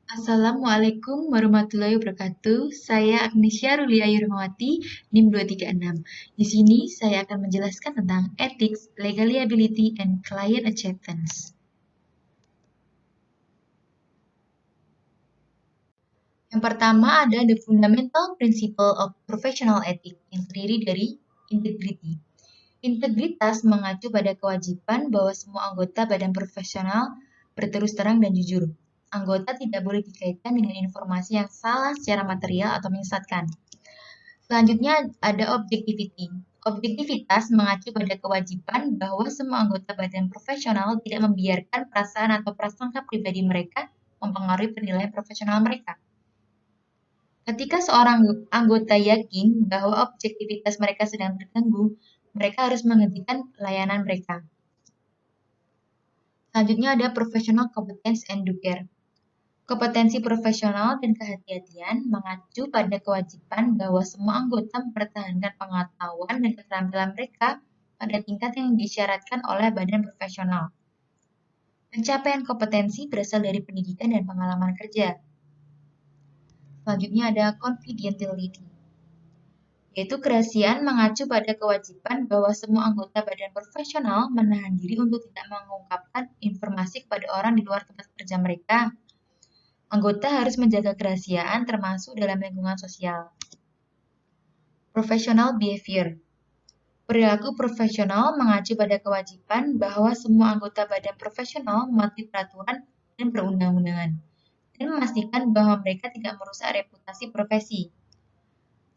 Assalamualaikum warahmatullahi wabarakatuh. Saya Agnesia Rulia Yurmawati, NIM 236. Di sini saya akan menjelaskan tentang ethics, legal liability, and client acceptance. Yang pertama ada the fundamental principle of professional ethics yang terdiri dari integrity. Integritas mengacu pada kewajiban bahwa semua anggota badan profesional berterus terang dan jujur. Anggota tidak boleh dikaitkan dengan informasi yang salah secara material atau menyesatkan. Selanjutnya ada objectivity. Objektivitas mengacu pada kewajiban bahwa semua anggota badan profesional tidak membiarkan perasaan atau prasangka pribadi mereka mempengaruhi penilaian profesional mereka. Ketika seorang anggota yakin bahwa objektivitas mereka sedang terganggu, mereka harus menghentikan layanan mereka. Selanjutnya ada professional competence and due care. Kompetensi profesional dan kehati-hatian mengacu pada kewajiban bahwa semua anggota mempertahankan pengetahuan dan keterampilan mereka pada tingkat yang disyaratkan oleh badan profesional. Pencapaian kompetensi berasal dari pendidikan dan pengalaman kerja. Selanjutnya ada confidentiality, yaitu kerahasiaan mengacu pada kewajiban bahwa semua anggota badan profesional menahan diri untuk tidak mengungkapkan informasi kepada orang di luar tempat kerja mereka. Anggota harus menjaga kerahasiaan termasuk dalam lingkungan sosial. Professional behavior. Perilaku profesional mengacu pada kewajiban bahwa semua anggota badan profesional mematuhi peraturan dan perundang-undangan, dan memastikan bahwa mereka tidak merusak reputasi profesi.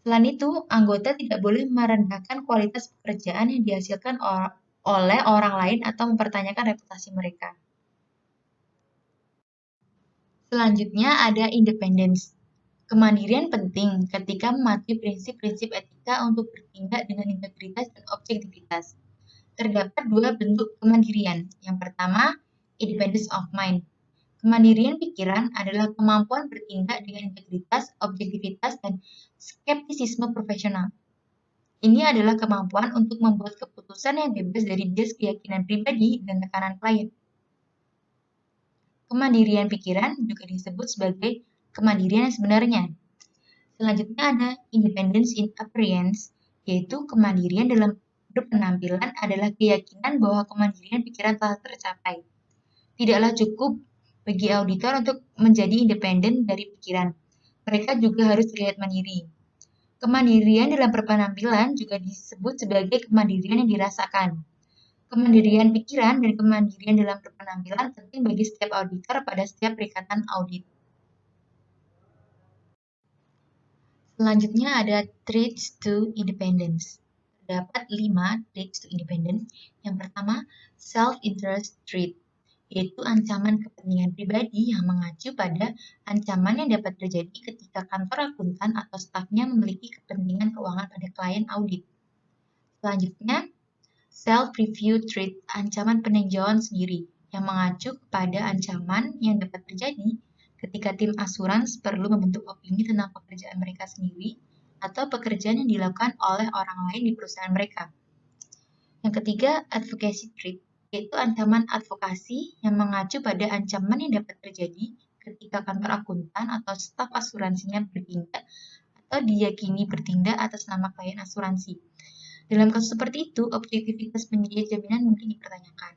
Selain itu, anggota tidak boleh merendahkan kualitas pekerjaan yang dihasilkan oleh orang lain atau mempertanyakan reputasi mereka. Selanjutnya ada independence. Kemandirian penting ketika mematuhi prinsip-prinsip etika untuk bertindak dengan integritas dan objektivitas. Terdapat dua bentuk kemandirian. Yang pertama, independence of mind. Kemandirian pikiran adalah kemampuan bertindak dengan integritas, objektivitas, dan skeptisisme profesional. Ini adalah kemampuan untuk membuat keputusan yang bebas dari bias keyakinan pribadi dan tekanan klien. Kemandirian pikiran juga disebut sebagai kemandirian yang sebenarnya. Selanjutnya ada independence in appearance, yaitu kemandirian dalam berpenampilan adalah keyakinan bahwa kemandirian pikiran telah tercapai. Tidaklah cukup bagi auditor untuk menjadi independen dari pikiran. Mereka juga harus terlihat mandiri. Kemandirian dalam berpenampilan juga disebut sebagai kemandirian yang dirasakan. Kemandirian pikiran dan kemandirian dalam berpenampilan penting bagi setiap auditor pada setiap perikatan audit. Selanjutnya ada traits to independence. Terdapat 5 traits to independence. Yang pertama, self-interest trait, yaitu ancaman kepentingan pribadi yang mengacu pada ancaman yang dapat terjadi ketika kantor akuntan atau stafnya memiliki kepentingan keuangan pada klien audit. Selanjutnya, self-review trait, ancaman peninjauan sendiri, yang mengacu kepada ancaman yang dapat terjadi ketika tim asuransi perlu membentuk opini tentang pekerjaan mereka sendiri atau pekerjaan yang dilakukan oleh orang lain di perusahaan mereka. Yang ketiga, advocacy trait, yaitu ancaman advokasi yang mengacu pada ancaman yang dapat terjadi ketika kantor akuntan atau staf asuransinya bertindak atau diyakini bertindak atas nama klien asuransi. Dalam kasus seperti itu, objektivitas penyedia jaminan mungkin dipertanyakan.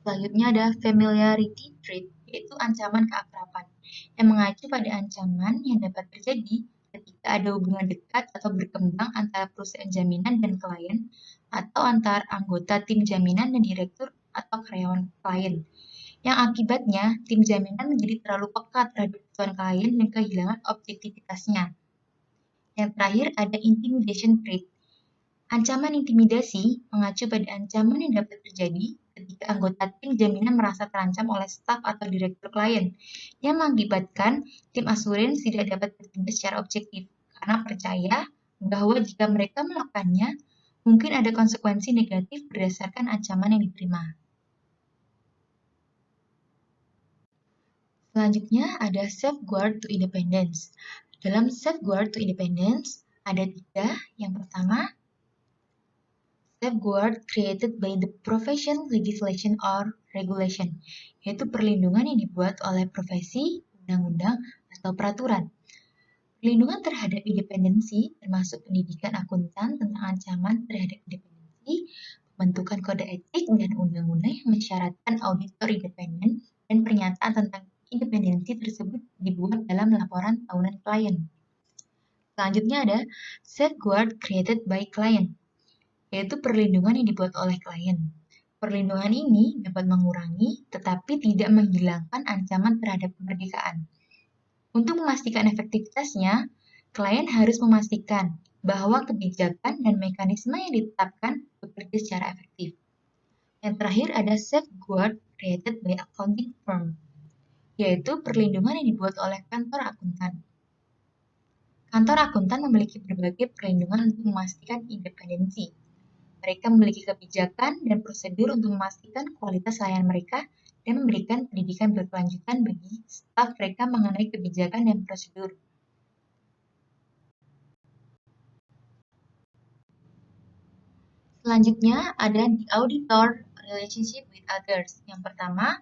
Selanjutnya ada familiarity trait, yaitu ancaman keakraban, yang mengacu pada ancaman yang dapat terjadi ketika ada hubungan dekat atau berkembang antara perusahaan jaminan dan klien, atau antar anggota tim jaminan dan direktur atau karyawan klien, yang akibatnya tim jaminan menjadi terlalu peka terhadap kebutuhan klien dan kehilangan objektivitasnya. Yang terakhir ada intimidation trait. Ancaman intimidasi mengacu pada ancaman yang dapat terjadi ketika anggota tim jaminan merasa terancam oleh staf atau direktur klien, yang mengakibatkan tim asuransi tidak dapat bertindak secara objektif karena percaya bahwa jika mereka melakukannya, mungkin ada konsekuensi negatif berdasarkan ancaman yang diterima. Selanjutnya ada safeguard to independence. Dalam safeguard to independence ada 3. Yang pertama, safeguard created by the profession, legislation, or regulation, yaitu perlindungan yang dibuat oleh profesi, undang-undang, atau peraturan. Perlindungan terhadap independensi termasuk pendidikan akuntan tentang ancaman terhadap independensi, pembentukan kode etik dan undang-undang yang mensyaratkan auditor independen, dan pernyataan tentang independensi tersebut dibuat dalam laporan tahunan klien. Selanjutnya ada safeguard created by client, yaitu perlindungan yang dibuat oleh klien. Perlindungan ini dapat mengurangi tetapi tidak menghilangkan ancaman terhadap kemerdekaan. Untuk memastikan efektivitasnya, klien harus memastikan bahwa kebijakan dan mekanisme yang ditetapkan bekerja secara efektif. Yang terakhir ada safeguard created by accounting firm, yaitu perlindungan yang dibuat oleh kantor akuntan. Kantor akuntan memiliki berbagai perlindungan untuk memastikan independensi. Mereka memiliki kebijakan dan prosedur untuk memastikan kualitas layanan mereka dan memberikan pendidikan berkelanjutan bagi staf mereka mengenai kebijakan dan prosedur. Selanjutnya ada the auditor relationship with others. Yang pertama,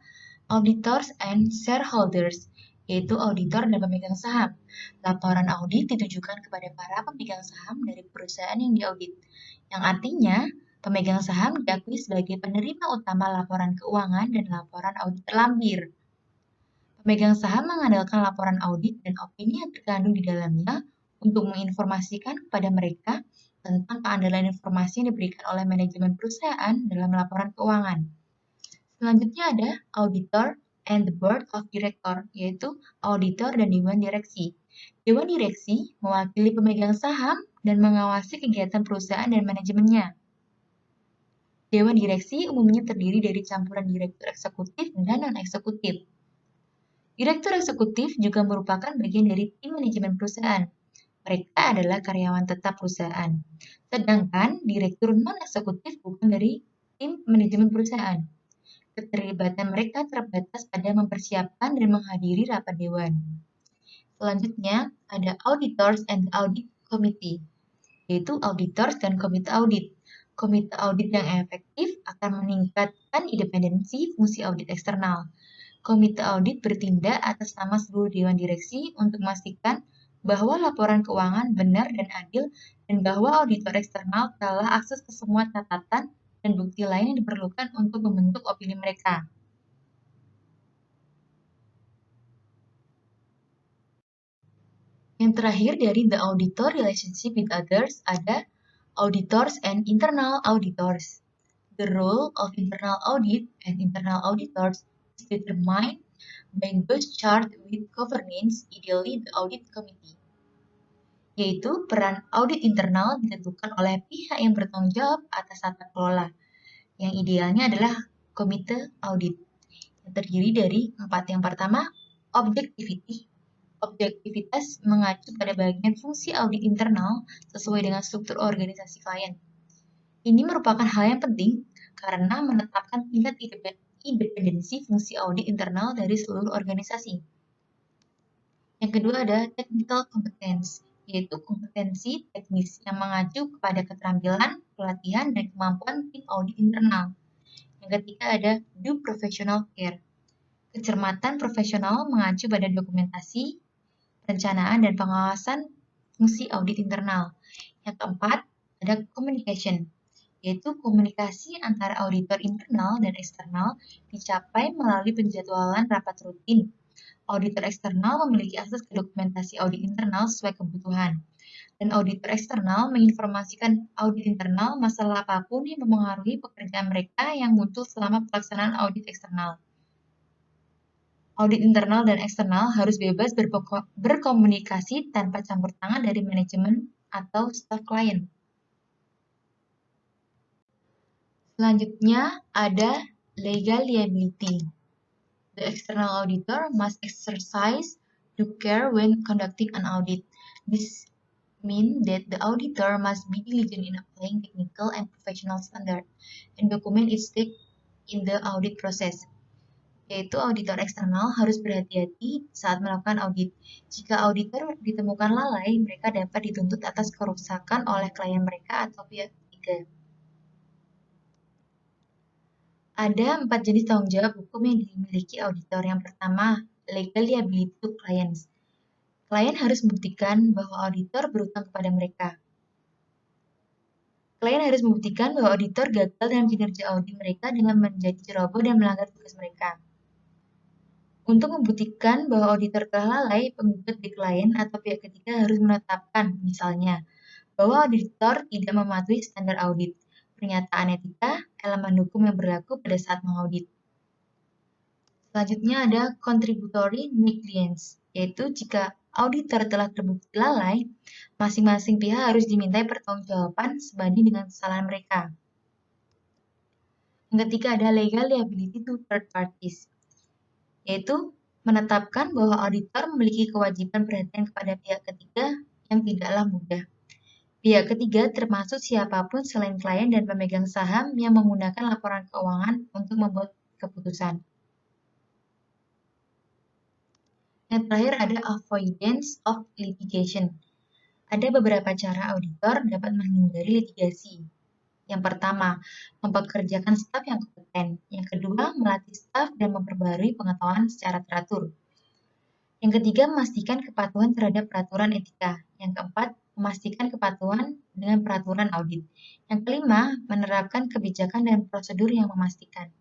auditors and shareholders, yaitu auditor dan pemegang saham. Laporan audit ditujukan kepada para pemegang saham dari perusahaan yang diaudit, yang artinya pemegang saham diakui sebagai penerima utama laporan keuangan dan laporan audit terlampir. Pemegang saham mengandalkan laporan audit dan opini yang terkandung di dalamnya untuk menginformasikan kepada mereka tentang keandalan informasi yang diberikan oleh manajemen perusahaan dalam laporan keuangan. Selanjutnya ada auditor and the board of director, yaitu auditor dan dewan direksi. Dewan direksi mewakili pemegang saham dan mengawasi kegiatan perusahaan dan manajemennya. Dewan direksi umumnya terdiri dari campuran direktur eksekutif dan non-eksekutif. Direktur eksekutif juga merupakan bagian dari tim manajemen perusahaan. Mereka adalah karyawan tetap perusahaan. Sedangkan direktur non-eksekutif bukan dari tim manajemen perusahaan. Keterlibatan mereka terbatas pada mempersiapkan dan menghadiri rapat dewan. Selanjutnya, ada auditors and audit committee, yaitu auditors dan komite audit. Komite audit yang efektif akan meningkatkan independensi fungsi audit eksternal. Komite audit bertindak atas nama seluruh dewan direksi untuk memastikan bahwa laporan keuangan benar dan adil dan bahwa auditor eksternal telah akses ke semua catatan dan bukti lain yang diperlukan untuk membentuk opini mereka. Yang terakhir dari the auditor relationship with others ada auditors and internal auditors. The role of internal audit and internal auditors is determined by those charged with governance, ideally the audit committee. Yaitu peran audit internal ditentukan oleh pihak yang bertanggung jawab atas tata kelola. Yang idealnya adalah komite audit, yang terdiri dari 4. Yang pertama, objectivity. Objektivitas mengacu pada bagian fungsi audit internal sesuai dengan struktur organisasi klien. Ini merupakan hal yang penting karena menetapkan tingkat independensi fungsi audit internal dari seluruh organisasi. Yang kedua ada technical competence, yaitu kompetensi teknis yang mengacu kepada keterampilan, pelatihan, dan kemampuan tim audit internal. Yang ketiga ada due professional care. Kecermatan profesional mengacu pada dokumentasi, perencanaan, dan pengawasan fungsi audit internal. Yang keempat, ada communication, yaitu komunikasi antara auditor internal dan eksternal dicapai melalui penjadwalan rapat rutin. Auditor eksternal memiliki akses ke dokumentasi audit internal sesuai kebutuhan. Dan auditor eksternal menginformasikan audit internal masalah apapun yang memengaruhi pekerjaan mereka yang muncul selama pelaksanaan audit eksternal. Audit internal dan eksternal harus bebas berkomunikasi tanpa campur tangan dari manajemen atau staf klien. Selanjutnya ada legal liability. The external auditor must exercise due care when conducting an audit. This means that the auditor must be diligent in applying technical and professional standard and document its stake in the audit process. Yaitu auditor eksternal harus berhati-hati saat melakukan audit. Jika auditor ditemukan lalai, mereka dapat dituntut atas kerusakan oleh klien mereka atau pihak ketiga. Ada 4 jenis tanggung jawab hukum yang dimiliki auditor. Yang pertama, legal liability to clients. Klien harus membuktikan bahwa auditor berutang kepada mereka. Klien harus membuktikan bahwa auditor gagal dalam kinerja audit mereka dengan menjadi ceroboh dan melanggar tugas mereka. Untuk membuktikan bahwa auditor telah lalai, penggugat di klien atau pihak ketiga harus menetapkan, misalnya, bahwa auditor tidak mematuhi standar audit, pernyataan etika, elemen hukum yang berlaku pada saat mengaudit. Selanjutnya ada contributory negligence, yaitu jika auditor telah terbukti lalai, masing-masing pihak harus dimintai pertanggungjawaban sebanding dengan kesalahan mereka. Yang ketiga ada legal liability to third parties, yaitu menetapkan bahwa auditor memiliki kewajiban perhatian kepada pihak ketiga yang tidaklah mudah. Pihak ketiga termasuk siapapun selain klien dan pemegang saham yang menggunakan laporan keuangan untuk membuat keputusan. Yang terakhir ada avoidance of litigation. Ada beberapa cara auditor dapat menghindari litigasi. Yang pertama, mempekerjakan staf yang kompeten. Yang kedua, melatih staf dan memperbarui pengetahuan secara teratur. Yang ketiga, memastikan kepatuhan terhadap peraturan etika. Yang keempat, memastikan kepatuhan dengan peraturan audit. Yang kelima, menerapkan kebijakan dan prosedur yang memastikan.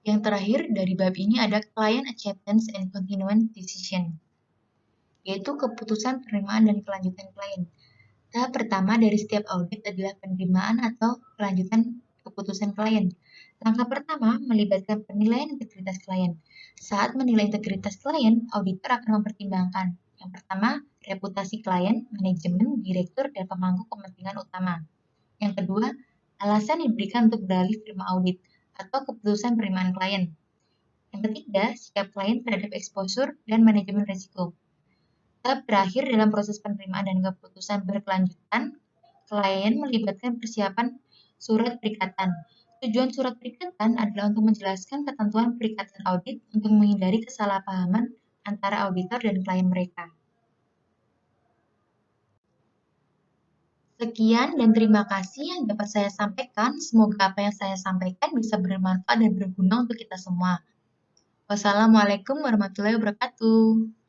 Yang terakhir, dari bab ini ada client acceptance and continuance decision, yaitu keputusan penerimaan dan kelanjutan klien. Tahap pertama dari setiap audit adalah penerimaan atau kelanjutan keputusan klien. Langkah pertama melibatkan penilaian integritas klien. Saat menilai integritas klien, auditor akan mempertimbangkan yang pertama, reputasi klien, manajemen, direktur, dan pemangku kepentingan utama. Yang kedua, alasan yang diberikan untuk beralih terima audit atau keputusan penerimaan klien. Yang ketiga, sikap klien terhadap exposure dan manajemen risiko. Tahap terakhir dalam proses penerimaan dan keputusan berkelanjutan, klien melibatkan persiapan surat perikatan. Tujuan surat perikatan adalah untuk menjelaskan ketentuan perikatan audit untuk menghindari kesalahpahaman antara auditor dan klien mereka. Sekian dan terima kasih yang dapat saya sampaikan. Semoga apa yang saya sampaikan bisa bermanfaat dan berguna untuk kita semua. Wassalamualaikum warahmatullahi wabarakatuh.